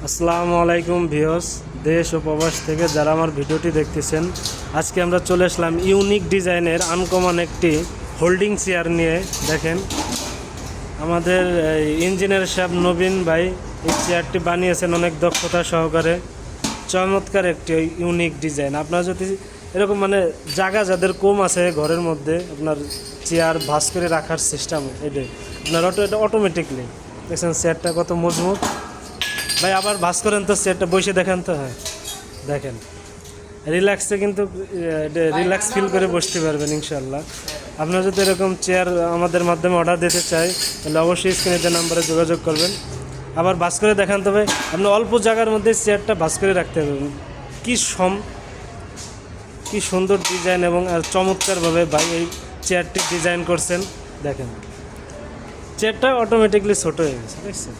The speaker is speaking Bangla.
আসসালামু আলাইকুম ভিউয়ার্স, দেশ ও প্রবাস থেকে যারা আমার ভিডিওটি দেখতেছেন, আজকে আমরা চলে আসলাম ইউনিক ডিজাইনের আনকমন একটি হোল্ডিং চেয়ার নিয়ে। দেখেন, আমাদের ইঞ্জিনিয়ার সাহেব নবীন ভাই এই চেয়ারটি বানিয়েছেন অনেক দক্ষতা সহকারে। চমৎকার একটি ইউনিক ডিজাইন। আপনার যদি এরকম জায়গা যাদের কম আছে ঘরের মধ্যে, আপনার চেয়ার ভাঁজ করে রাখার সিস্টেম এটাই আপনার এটা অটোমেটিকলি। দেখছেন চেয়ারটা কত মজবুত। ভাই আবার ভাঁজ করেন তো চেয়ারটা, বসে দেখেন তো। হ্যাঁ দেখেন, রিল্যাক্সে কিন্তু রিল্যাক্স ফিল করে বসতে পারবেন ইনশাল্লাহ। আপনারা যদি এরকম চেয়ার আমাদের মাধ্যমে অর্ডার দিতে চাই তাহলে অবশ্যই স্ক্রিনে যে নাম্বারে যোগাযোগ করবেন। আবার ভাঁজ করে দেখান তো ভাই, আপনি অল্প জায়গার মধ্যে চেয়ারটা ভাঁজ করে রাখতে পারবেন। কি সুন্দর ডিজাইন এবং আর চমৎকারভাবে ভাই এই চেয়ারটি ডিজাইন করছেন। দেখেন চেয়ারটা অটোমেটিকলি ছোটো হয়ে গেছে, দেখছেন।